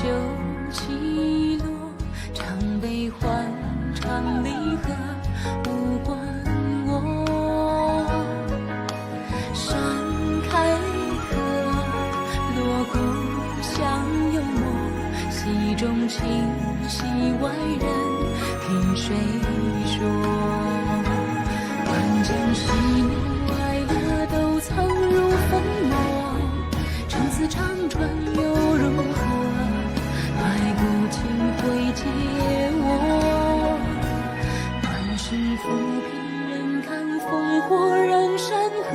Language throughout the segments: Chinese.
袖起落，唱悲欢，唱离合，无关我。山开合，锣鼓响幽默，戏中情，戏外人，听谁说？万间喜怒哀乐都藏入粉墨，陈词长传又如何？白骨青灰皆我。乱世浮萍人看烽火燃山河，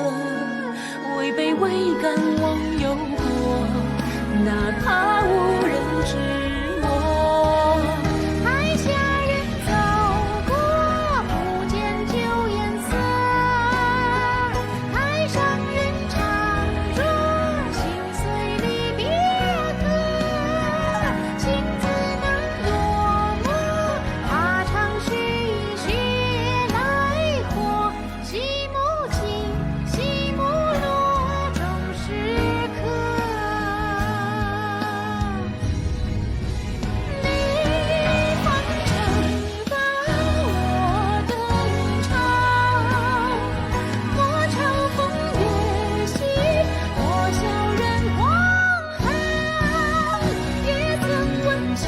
位卑未敢忘忧国，哪怕无人知我。台下人走过，不见旧颜色，台上人唱着心碎离别歌，情字难落幕，他唱续血来活，戏幕尽，戏幕落，终是客。你方承担我登场，莫嘲风月戏，莫笑人荒唐。也曾问清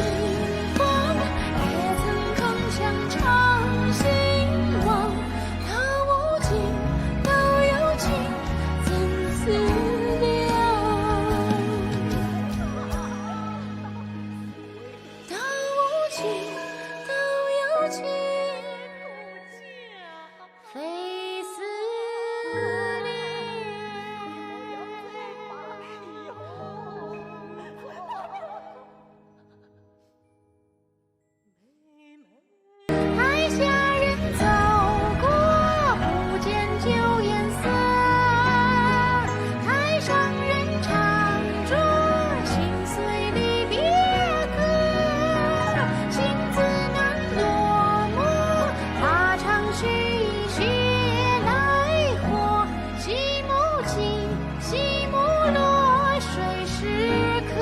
风，也曾铿锵唱兴亡，到无尽，到有情，怎思量？到无尽，到有情，非思恋。台下人走过，不见旧颜色，台上人唱着心碎离别歌，情字难落幕，他唱续血来活，戏幕尽，戏幕落，谁是客？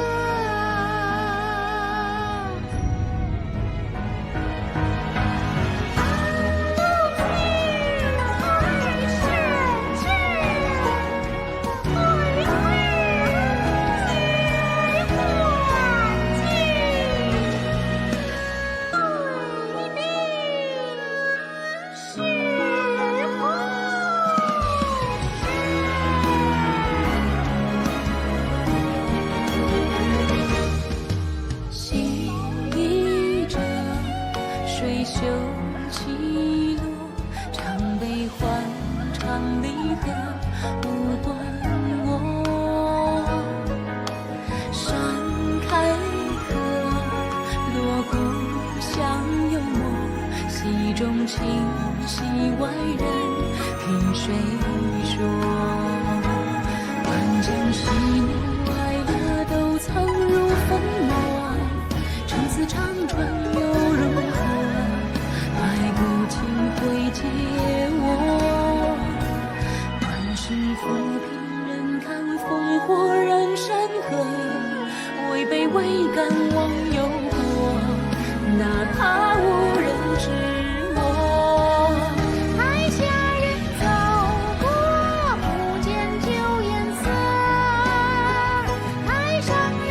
细依着水袖起落，唱悲欢，唱离合，无关我。山开合，锣鼓响幽默，戏中情，戏外人，听谁说？万间喜怒哀乐都藏入粉墨，陈词长传又如何？白骨青灰皆我。乱世浮萍人看烽火燃山河，位卑未敢忘忧国，哪怕无人知我。台下人走过，不见旧颜色，台上人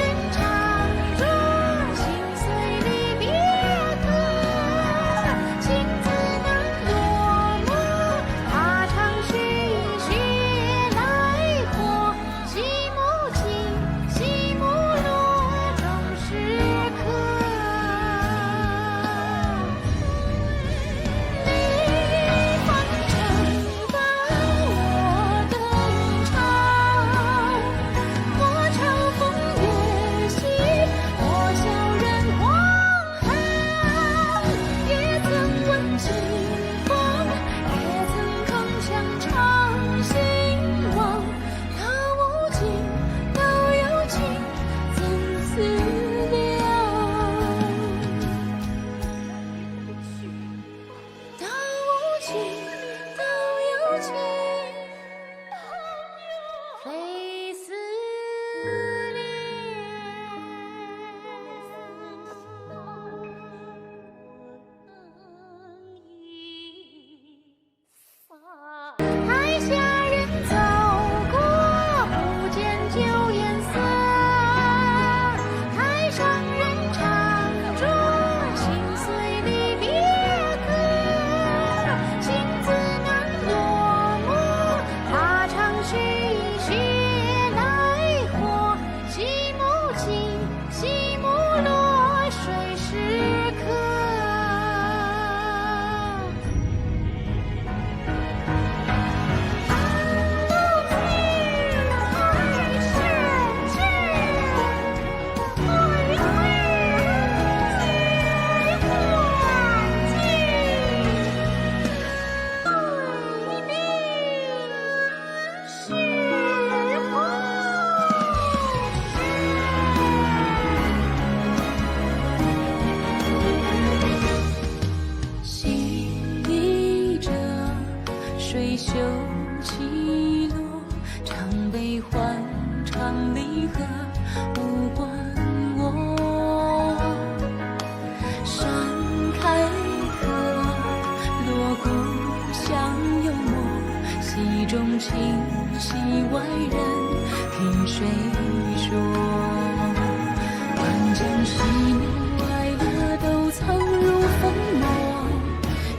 喜怒哀乐都曾如风沫，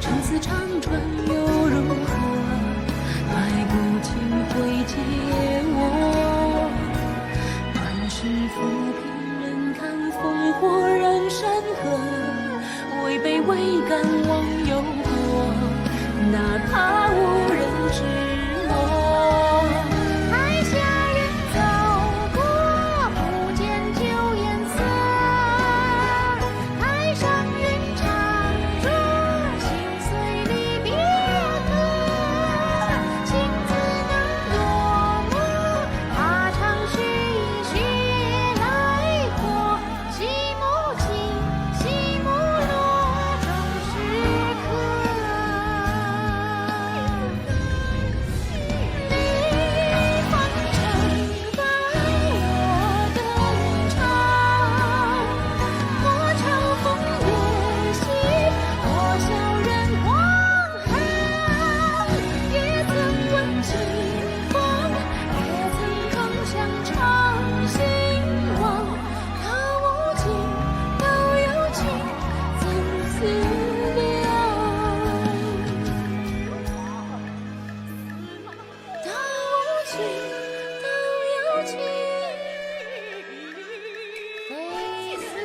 生死长川又如何？白骨青灰皆我。乱世浮萍人看烽火燃山河，位卑未敢忘忧国，哪怕无人知我。台下人走过，不见旧颜色。台上人唱着心碎离别歌，情字难落幕，他唱续写来过。戏幕起，戏幕落，终是客。悲欢成败我登场，我嘲讽越戏，我笑人荒唐。也曾问青黄，也曾铿锵唱兴亡。可无情，都有情，怎思量？都无情，都有情，非思量。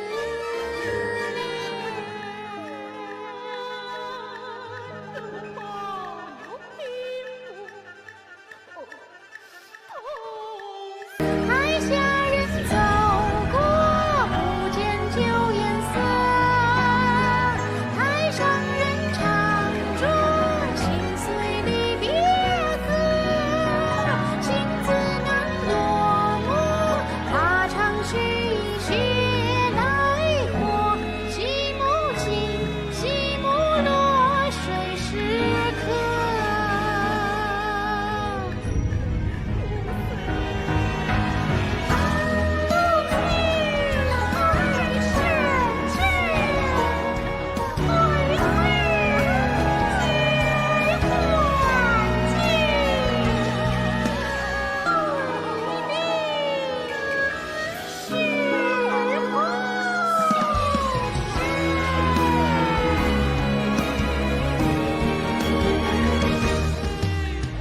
台下人走过，不见旧颜色。台上人唱着心碎离别歌，情字难落幕，他唱续写来过。戏幕起，戏幕落，谁是客？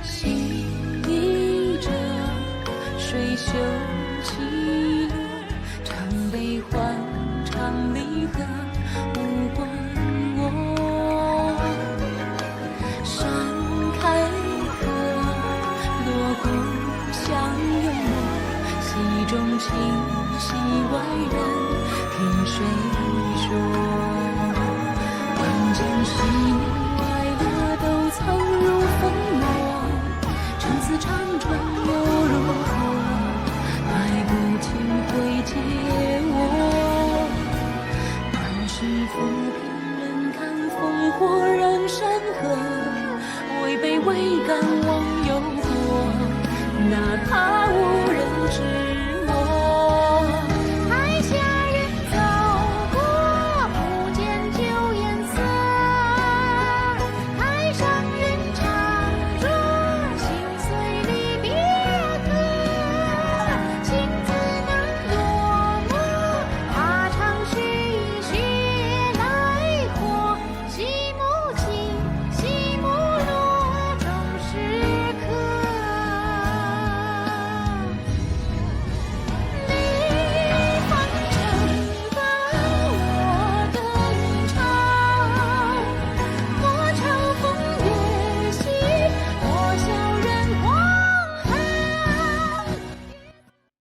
细腻着水袖起落，唱悲欢，唱离合，无关我。山开合，锣鼓响幽默，戏中情，戏外人，听谁说？万间喜怒